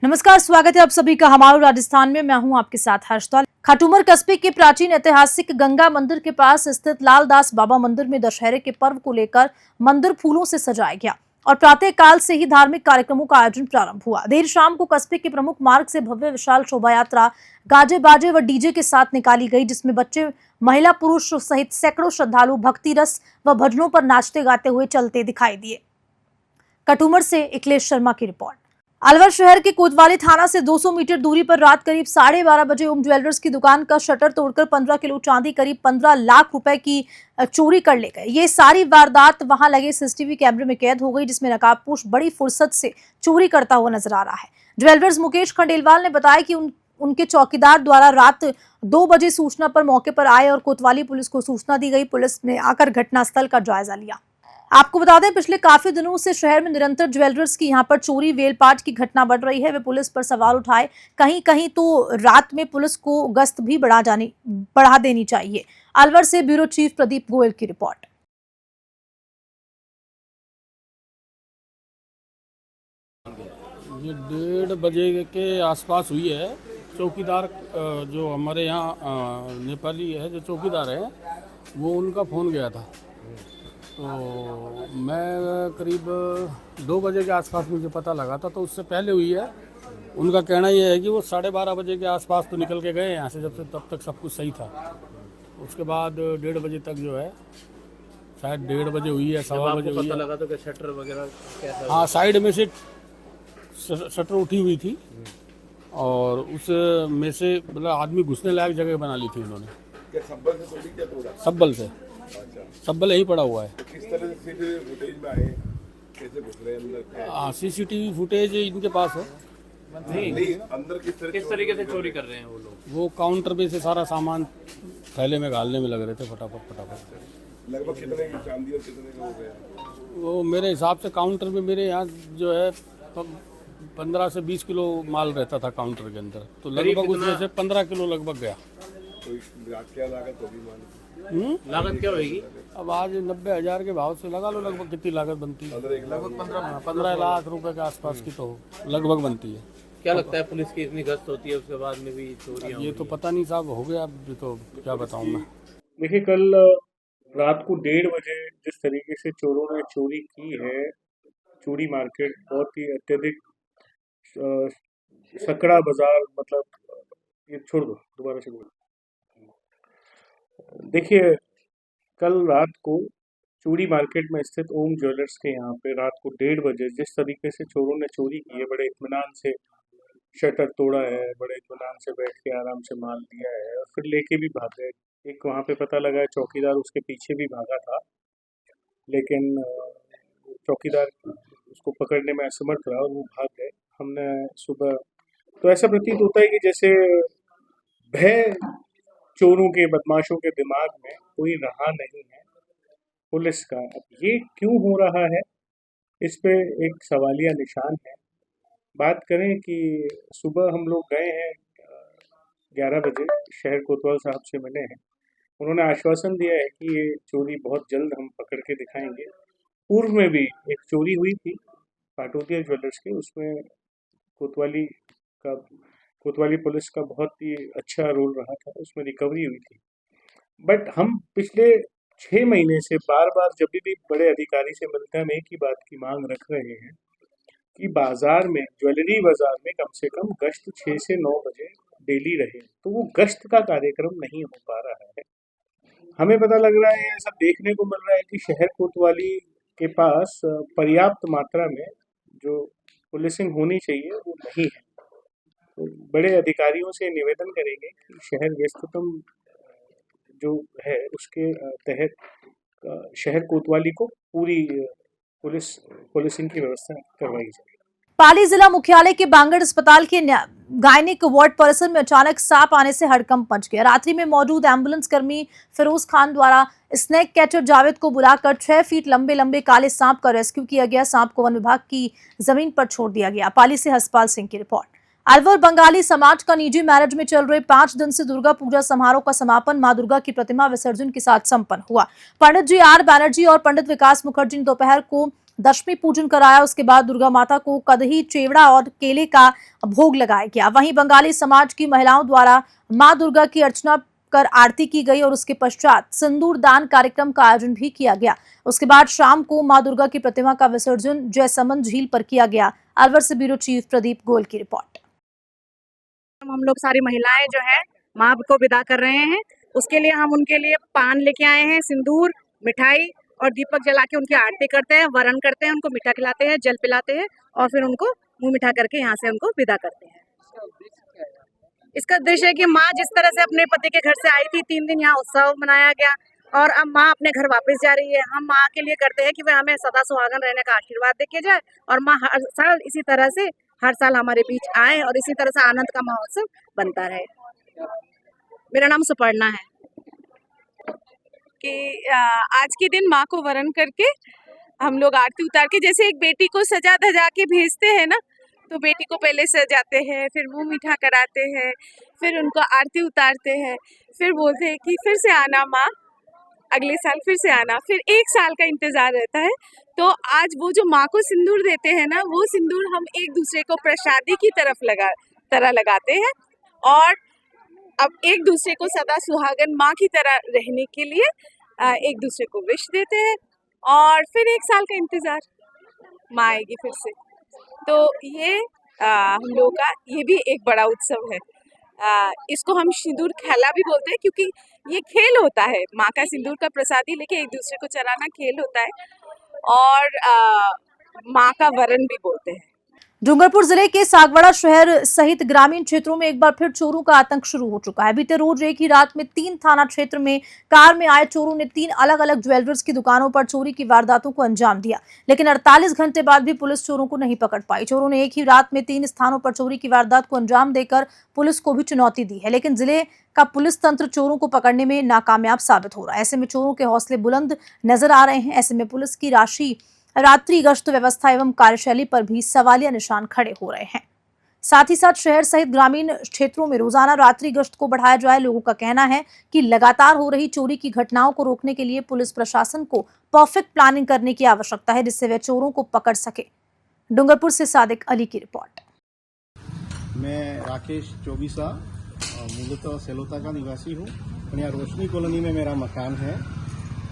नमस्कार, स्वागत है आप सभी का हमारे राजस्थान में। मैं हूं आपके साथ हर्षदल। खाटूमर कस्बे के प्राचीन ऐतिहासिक गंगा मंदिर के पास स्थित लालदास बाबा मंदिर में दशहरे के पर्व को लेकर मंदिर फूलों से सजाया गया और प्रातः काल से ही धार्मिक कार्यक्रमों का आयोजन प्रारंभ हुआ। देर शाम को कस्बे के प्रमुख मार्ग से भव्य विशाल शोभा यात्रा गाजे बाजे व डीजे के साथ निकाली गई, जिसमें बच्चे, महिला, पुरुष सहित सैकड़ों श्रद्धालु भक्ति रस व भजनों पर नाचते गाते हुए चलते दिखाई दिए। खाटूमर से अखिलेश शर्मा की रिपोर्ट। अलवर शहर के कोतवाली थाना से 200 मीटर दूरी पर रात करीब 12:30 बजे ओम ज्वेलर्स की दुकान का शटर तोड़कर 15 किलो चांदी, करीब 15 लाख रुपए की चोरी कर ले गए। ये सारी वारदात वहां लगे सीसीटीवी कैमरे में कैद हो गई, जिसमें नकाबपोश बड़ी फुर्सत से चोरी करता हुआ नजर आ रहा है। ज्वेलर्स मुकेश खंडेलवाल ने बताया कि उनके चौकीदार द्वारा रात 2 बजे सूचना पर मौके पर आए और कोतवाली पुलिस को सूचना दी गई। पुलिस ने आकर घटनास्थल का जायजा लिया। आपको बता दें, पिछले काफी दिनों से शहर में निरंतर ज्वेलर्स की यहां पर चोरी वेलपाट की घटना बढ़ रही है। वे पुलिस पर सवाल उठाए, कहीं कहीं तो रात में पुलिस को गश्त भी बढ़ा देनी चाहिए। अलवर से ब्यूरो चीफ प्रदीप गोयल की रिपोर्ट। ये 1:30 बजे के आसपास हुई है। चौकीदार जो हमारे यहाँ नेपाली है, जो चौकीदार है, वो उनका फ़ोन गया था। तो मैं करीब 2 बजे के आसपास मुझे पता लगा था, तो उससे पहले हुई है। उनका कहना ये है कि वो 12:30 बजे के आसपास तो निकल के गए यहाँ से, जब से तब तक सब कुछ सही था। उसके बाद 1:30 बजे तक जो है, शायद 1:30 बजे हुई है, 1:15 बजे हुई है। पता लगा तो क्या शटर वगैरह कैसा? हाँ, साइड में से शटर उठी हुई थी और उस में से मतलब आदमी घुसने लायक जगह बना ली थी उन्होंने। क्या सब्बल से तोड़ी, क्या तोड़ा? सब्बल से। अच्छा, सब्बल यही पड़ा हुआ है। तो किस तरह से सीधे फुटेज में आए, कैसे घुस रहे हैं अंदर? हाँ, सीसीटीवी फुटेज इनके पास है। नहीं, अंदर किस तरीके से चोरी कर रहे हैं वो लोग? वो काउंटर पे से सारा सामान थैले में घालने में लग रहे थे फटाफट। लगभग कितने की चांदी और कितने का हो गया? वो मेरे हिसाब से काउंटर में मेरे यहाँ जो है 15 से 20 किलो माल रहता था काउंटर के अंदर, तो लगभग उसमें से 15 किलो लगभग गया। तो क्या लागत होगी मालिक? लागत क्या होगी? अब आज 90,000 के भाव से लगा लो लगभग कितनी लागत बनती है। लगभग 15 लाख रुपए के आसपास की तो लगभग बनती है। क्या लगता है पुलिस की इतनी गश्त होती है, उसके बाद में भी चोरियां? ये तो पता नहीं साहब, हो गया अब तो क्या बताऊं मैं। देखिए, कल रात को 1:30 बजे जिस तरीके से चोरों ने चोरी की है, चूड़ी मार्केट बहुत ही अत्यधिक सकड़ा बाजार, मतलब ये छोड़ दो, दोबारा से बोलो। देखिए, कल रात को चूड़ी मार्केट में स्थित ओम ज्वेलर्स के यहाँ पे रात को 1:30 बजे जिस तरीके से चोरों ने चोरी की है, बड़े इत्मीनान से शटर तोड़ा है, बड़े इत्मीनान से बैठ के आराम से माल लिया है और फिर लेके भी भाग गए। एक वहाँ पे पता लगा है चौकीदार उसके पीछे भी भागा था, लेकिन चौकीदार उसको पकड़ने में असमर्थ रहा और वो भाग गए। हमने सुबह तो ऐसा प्रतीत होता है कि जैसे भय चोरों के, बदमाशों के दिमाग में कोई रहा नहीं है पुलिस का। अब ये क्यों हो रहा है, इस पे एक सवालिया निशान है। बात करें कि सुबह हम लोग गए हैं 11 बजे, शहर कोतवाल साहब से मिले हैं। उन्होंने आश्वासन दिया है कि ये चोरी बहुत जल्द हम पकड़ के दिखाएंगे। पूर्व में भी एक चोरी हुई थी पाटोदिया ज्वेलर्स के, उसमें कोतवाली पुलिस का बहुत ही अच्छा रोल रहा था, उसमें रिकवरी हुई थी। बट हम पिछले 6 महीने से बार बार जब भी बड़े अधिकारी से मिलते हैं, हम एक ही बात की मांग रख रहे हैं कि बाजार में, ज्वेलरी बाजार में कम से कम गश्त 6 से 9 बजे डेली रहे। तो वो गश्त का कार्यक्रम नहीं हो पा रहा है। हमें पता लग रहा है, ऐसा देखने को मिल रहा है कि शहर कोतवाली के पास पर्याप्त मात्रा में जो पुलिसिंग होनी चाहिए वो नहीं है। तो बड़े अधिकारियों से निवेदन करेंगे कि शहर व्यस्ततम जो है उसके तहत शहर कोतवाली को पूरी पुलिसिंग की व्यवस्था करवाई जाए। पाली जिला मुख्यालय के बांगड़ अस्पताल के गायनिक वार्ड परिसर में अचानक सांप आने से हड़कंप मच गया। रात्रि में मौजूद एम्बुलेंस कर्मी फिरोज खान द्वारा स्नेक कैचर जावेद को बुलाकर 6 फीट लंबे लंबे काले सांप का रेस्क्यू किया गया। सांप को वन विभाग की जमीन पर छोड़ दिया गया। पाली से हसपाल सिंह की रिपोर्ट। अलवर बंगाली समाज का निजी मैरिज में चल रहे 5 दिन से दुर्गा पूजा समारोह का समापन मां दुर्गा की प्रतिमा विसर्जन के साथ संपन्न हुआ। पंडित जी आर बैनर्जी और पंडित विकास मुखर्जी ने दोपहर को दशमी पूजन कराया। उसके बाद दुर्गा माता को कदही, चेवड़ा और केले का भोग लगाया गया। वहीं बंगाली समाज की महिलाओं द्वारा मां दुर्गा की अर्चना कर आरती की गई और उसके पश्चात सिंदूर दान कार्यक्रम का आयोजन भी किया गया। उसके बाद शाम को मां दुर्गा की प्रतिमा का विसर्जन जयसमंद झील पर किया गया। अलवर से ब्यूरो चीफ प्रदीप गोयल की रिपोर्ट। हम लोग सारी महिलाएं जो है माँ को विदा कर रहे हैं। उसके लिए हम उनके लिए पान लेके आए हैं, सिंदूर, मिठाई और दीपक जला के उनकी आरती करते हैं, वरण करते हैं, उनको मीठा खिलाते हैं, जल पिलाते हैं और फिर उनको मुंह मीठा करके यहाँ से उनको विदा करते हैं। इसका उद्देश्य है कि माँ जिस तरह से अपने पति के घर से आई थी, 3 दिन यहाँ उत्सव मनाया गया और अब माँ अपने घर वापस जा रही है। हम माँ के लिए करते हैं कि वह हमें सदा सुहागन रहने का आशीर्वाद देके जाए और माँ हर साल इसी तरह से हर साल हमारे बीच आए और इसी तरह से आनंद का महोत्सव बनता रहे। मेरा नाम सुपर्णा है। कि आज के दिन माँ को वरण करके हम लोग आरती उतार के, जैसे एक बेटी को सजा धजा के भेजते हैं ना, तो बेटी को पहले सजाते हैं, फिर मुंह मीठा कराते हैं, फिर उनको आरती उतारते हैं, फिर बोलते हैं कि फिर से आना माँ, अगले साल फिर से आना, फिर 1 साल का इंतजार रहता है। तो आज वो जो माँ को सिंदूर देते हैं ना, वो सिंदूर हम एक दूसरे को प्रसादी की तरह लगाते हैं और अब एक दूसरे को सदा सुहागन माँ की तरह रहने के लिए एक दूसरे को विश देते हैं और फिर 1 साल का इंतजार, माँ आएगी फिर से। तो ये हम लोगों का ये भी एक बड़ा उत्सव है। इसको हम सिंदूर खेला भी बोलते हैं क्योंकि ये खेल होता है, माँ का सिंदूर का प्रसादी लेके एक दूसरे को चढ़ाना खेल होता है और माँ का वरण भी बोलते हैं। डूंगरपुर जिले के सागवाड़ा शहर सहित ग्रामीण क्षेत्रों में एक बार फिर चोरों का आतंक शुरू हो चुका है। बीते रोज एक ही रात में 3 थाना क्षेत्र में कार में आए चोरों ने 3 अलग-अलग ज्वेलर्स की दुकानों पर चोरी की वारदातों को अंजाम दिया, लेकिन 48 घंटे बाद भी पुलिस चोरों को नहीं पकड़ पाई। चोरों ने एक ही रात में 3 स्थानों पर चोरी की वारदात को अंजाम देकर पुलिस को भी चुनौती दी है, लेकिन जिले का पुलिस तंत्र चोरों को पकड़ने में नाकामयाब साबित हो रहा है। ऐसे में चोरों के हौसले बुलंद नजर आ रहे हैं। ऐसे में पुलिस की रात्रि गश्त व्यवस्था एवं कार्यशैली पर भी सवालिया निशान खड़े हो रहे हैं। साथ ही साथ शहर सहित ग्रामीण क्षेत्रों में रोजाना रात्रि गश्त को बढ़ाया जाए। लोगों का कहना है कि लगातार हो रही चोरी की घटनाओं को रोकने के लिए पुलिस प्रशासन को परफेक्ट प्लानिंग करने की आवश्यकता है, जिससे वे चोरों को पकड़ सके। डूंगरपुर से सादिक अली की रिपोर्ट। मैं राकेश चौबीसा मूलतः सेलोता का निवासी हूँ। यहाँ रोशनी कॉलोनी में मेरा मकान है।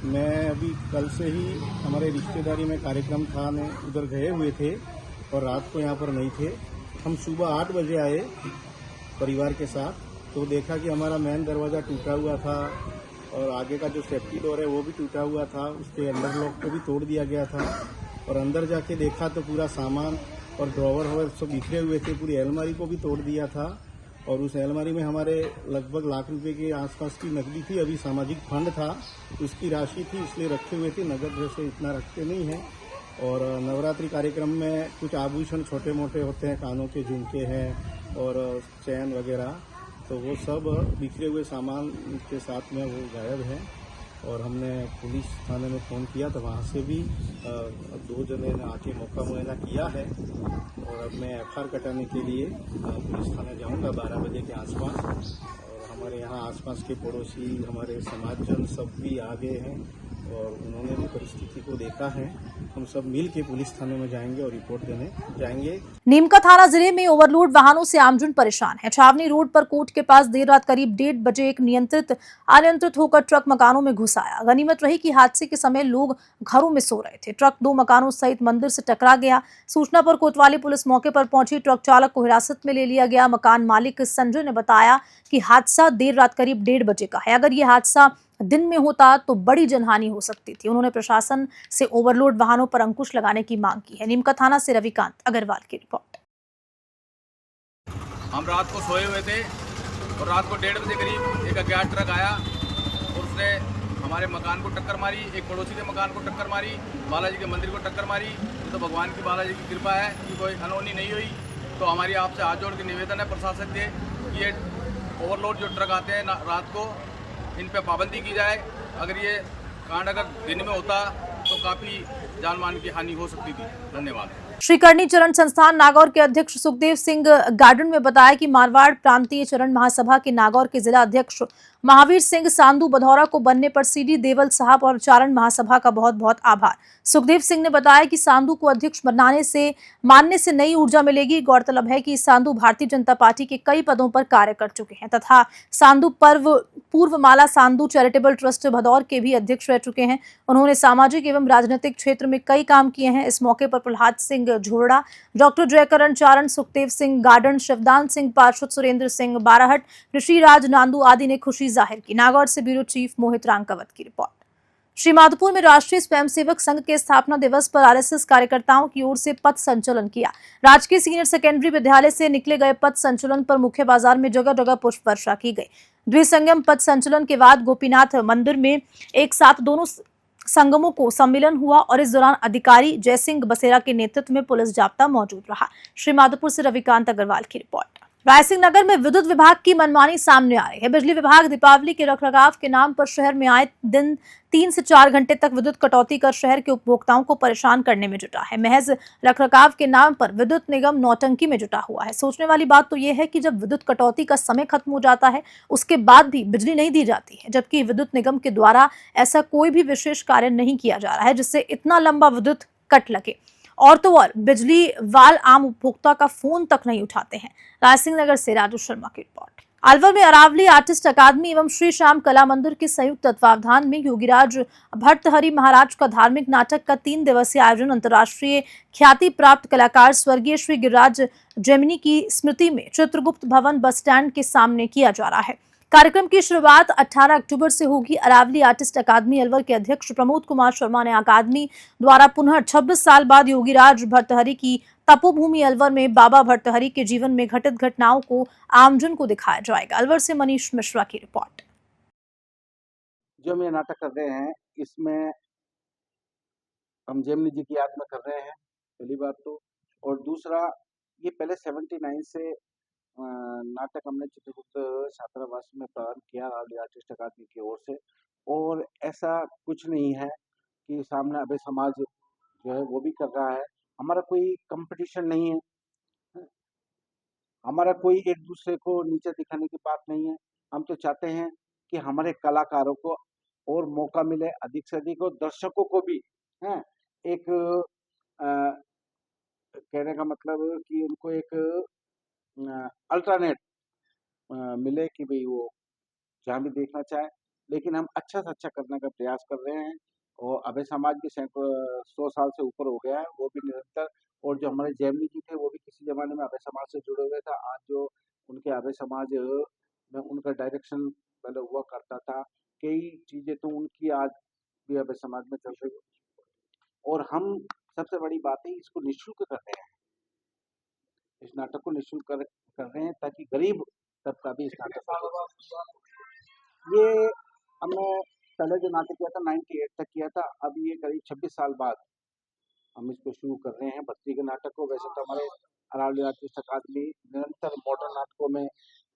मैं अभी कल से ही हमारे रिश्तेदारी में कार्यक्रम था, मैं उधर गए हुए थे और रात को यहाँ पर नहीं थे। हम सुबह 8 बजे आए परिवार के साथ, तो देखा कि हमारा मेन दरवाज़ा टूटा हुआ था और आगे का जो सेफ्टी डोर है वो भी टूटा हुआ था। उसके अंदर लॉक को भी तोड़ दिया गया था और अंदर जाके देखा तो पूरा सामान और ड्रॉवर सब बिखरे हुए थे। पूरी अलमारी को भी तोड़ दिया था और उस अलमारी में हमारे लगभग लाख रुपए के आसपास की नकदी थी। अभी सामाजिक फंड था, उसकी राशि थी, इसलिए रखे हुए थे। नगद जैसे इतना रखते नहीं हैं। और नवरात्रि कार्यक्रम में कुछ आभूषण छोटे मोटे होते हैं, कानों के झुमके हैं और चैन वगैरह, तो वो सब बिखरे हुए सामान के साथ में वो गायब है। और हमने पुलिस थाने में फ़ोन किया तो वहाँ से भी 2 जने ने आके मौका मुआयना किया है और अब मैं FIR कटाने के लिए पुलिस थाने जाऊँगा 12 बजे के आसपास। और हमारे यहाँ आसपास के पड़ोसी, हमारे समाजजन सब भी आ गए हैं और उन्होंने भी परिस्थिति को देखा है। हम सब मिल के पुलिस थाने में जाएंगे और रिपोर्ट देने जाएंगे। नीमका थाना जिले में ओवरलोड वाहनों से आमजन परेशान है। छावनी रोड पर कोर्ट के पास देर रात करीब 1:30 बजे एक अनियंत्रित होकर ट्रक मकानों में घुस आया। गनीमत रही कि हादसे के समय लोग घरों में सो रहे थे। ट्रक 2 मकानों सहित मंदिर से टकरा गया। सूचना पर कोतवाली पुलिस मौके पर पहुंची। ट्रक चालक को हिरासत में ले लिया गया। मकान मालिक संजय ने बताया कि हादसा देर रात करीब 1:30 बजे का है। अगर यह हादसा दिन में होता तो बड़ी जनहानि हो सकती थी। उन्होंने प्रशासन से ओवरलोड वाहनों पर अंकुश लगाने की मांग की है। नीमका थाना से रविकांत अग्रवाल की रिपोर्ट। हम रात को सोए हुए थे और रात को 1:30 बजे करीब एक अज्ञात ट्रक आया और उसने हमारे मकान को टक्कर मारी, एक पड़ोसी के मकान को टक्कर मारी, बालाजी के मंदिर को टक्कर मारी। तो भगवान की बालाजी की कृपा है कि कोई अनहोनी नहीं हुई। तो हमारी आपसे हाथ जोड़ के निवेदन है प्रशासन से कि ये ओवरलोड जो ट्रक आते हैं रात को, इन पे पाबंदी की जाए। अगर ये कांड अगर दिन में होता तो काफ़ी जान मान की हानि हो सकती थी। धन्यवाद। श्री करणी चरण संस्थान नागौर के अध्यक्ष सुखदेव सिंह गार्डन में बताया कि मारवाड़ प्रांतीय चरण महासभा के नागौर के जिला अध्यक्ष महावीर सिंह सांधु बधौरा को बनने पर सीडी देवल साहब और चारण महासभा का बहुत बहुत आभार। सुखदेव सिंह ने बताया कि सांधु को अध्यक्ष मानने से नई ऊर्जा मिलेगी। गौरतलब है कि सांधु भारतीय जनता पार्टी के कई पदों पर कार्य कर चुके हैं तथा सांधु पूर्व माला सांधु चैरिटेबल ट्रस्ट भदौर के भी अध्यक्ष रह चुके हैं। उन्होंने सामाजिक एवं राजनीतिक क्षेत्र में कई काम किए हैं। इस मौके पर प्रहलाद सिंह झोरड़ा, डॉक्टर जयकरण चारण, सुखदेव सिंह गार्डन, शिवदान सिंह पार्षद, सुरेंद्र सिंह बाराहट, ऋषिराज नांदू आदि ने खुशी जाहिर की। नागौर से ब्यूरो चीफ मोहित रांकवत की रिपोर्ट। श्री माधोपुर में राष्ट्रीय स्वयंसेवक संघ के स्थापना दिवस पर आरएसएस कार्यकर्ताओं की ओर से पथ संचलन किया। राजकीय सीनियर सेकेंडरी विद्यालय से निकले गए पथ संचलन पर मुख्य बाजार में जगह जगह पुष्प वर्षा की गई। द्विसंगम पथ संचलन के बाद गोपीनाथ मंदिर में एक साथ दोनों संगमों को सम्मेलन हुआ और इस दौरान अधिकारी जयसिंह बसेरा के नेतृत्व में पुलिस जाब्ता मौजूद रहा। श्री माधोपुर से रविकांत अग्रवाल की रिपोर्ट। रायसिंह नगर में विद्युत विभाग की मनमानी सामने आ रही है। बिजली विभाग दीपावली के रखरखाव के नाम पर शहर में आए दिन 3 से 4 घंटे तक विद्युत कटौती कर शहर के उपभोक्ताओं को परेशान करने में जुटा है। महज रखरखाव के नाम पर विद्युत निगम नौटंकी में जुटा हुआ है। सोचने वाली बात तो यह है कि जब विद्युत कटौती का समय खत्म हो जाता है उसके बाद भी बिजली नहीं दी जाती है, जबकि विद्युत निगम के द्वारा ऐसा कोई भी विशेष कार्य नहीं किया जा रहा है जिससे इतना लंबा विद्युत कट लगे। और तो और बिजली वाल आम उपभोक्ता का फोन तक नहीं उठाते हैं। रायसिंह नगर से राजू शर्मा की रिपोर्ट। अलवर में अरावली आर्टिस्ट अकादमी एवं श्री श्याम कला मंदिर के संयुक्त तत्वावधान में योगीराज भट्टहरि महाराज का धार्मिक नाटक का 3 दिवसीय आयोजन अंतर्राष्ट्रीय ख्याति प्राप्त कलाकार स्वर्गीय श्री गिरिराज जैमिनी की स्मृति में चित्रगुप्त भवन बस स्टैंड के सामने किया जा रहा है। कार्यक्रम की शुरुआत 18 अक्टूबर से होगी। अरावली आर्टिस्ट अकादमी अलवर के अध्यक्ष प्रमोद कुमार शर्मा ने अकादमी द्वारा पुनः 26 साल बाद योगीराज भट्टहरि की तपोभूमि अलवर में बाबा भट्टहरि के जीवन में घटित घटनाओं को आमजन को दिखाया जाएगा। अलवर से मनीष मिश्रा की रिपोर्ट। जो हम ये नाटक कर रहे हैं इसमें हम जैमिनी जी की याद में कर रहे हैं, पहली बात तो। और दूसरा, ये पहले 79 से नाटक हमने चित्रगुप्त छात्रावास में प्रारंभ किया आर्टिस्ट अकादमी की ओर से। और ऐसा कुछ नहीं है कि सामने अभय समाज जो है वो भी कर रहा है। हमारा कोई कंपटीशन नहीं है, हमारा कोई एक दूसरे को नीचे दिखाने की बात नहीं है। हम तो चाहते हैं कि हमारे कलाकारों को और मौका मिले अधिक से अधिक, और दर्शकों को भी हैं एक कहने का मतलब कि उनको एक अल्टरनेट मिले कि भाई वो जहाँ भी देखना चाहे। लेकिन हम अच्छा से अच्छा करने का प्रयास कर रहे हैं। और अभय समाज भी 100 साल से ऊपर हो गया है, वो भी निरंतर। और जो हमारे जैमिनी जी थे वो भी किसी जमाने में अभय समाज से जुड़े हुए थे। आज जो उनके अभय समाज में उनका डायरेक्शन पहले हुआ करता था, कई चीज़ें तो उनकी आज भी अभय समाज में चल रही है। और हम सबसे बड़ी बात है इसको निःशुल्क कर रहे हैं, इस नाटक को निःशुल्क कर रहे हैं ताकि गरीब तबका भी इस नाटक को। ये हमने पहले जो नाटक किया था 98 तक किया था, अब ये करीब 26 साल बाद हम इसको शुरू कर रहे हैं बस्ती के नाटक को। वैसे तो हमारे अरावली आर्टिस्ट अकादमी निरंतर मॉडर्न नाटकों में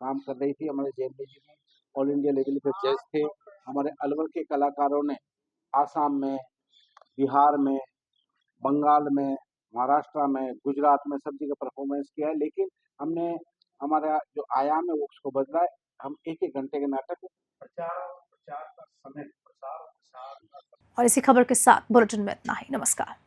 काम कर रही थी। हमारे जैमिनी जी भी ऑल इंडिया लेवल पे जज थे। हमारे अलवर के कलाकारों ने आसाम में, बिहार में, बंगाल में, महाराष्ट्र में, गुजरात में सब जगह परफॉर्मेंस किया है। लेकिन हमने हमारा जो आयाम है वो उसको बदला है। हम 1-1 घंटे के नाटक प्रचार का समय और इसी खबर के साथ बुलेटिन में इतना ही। नमस्कार।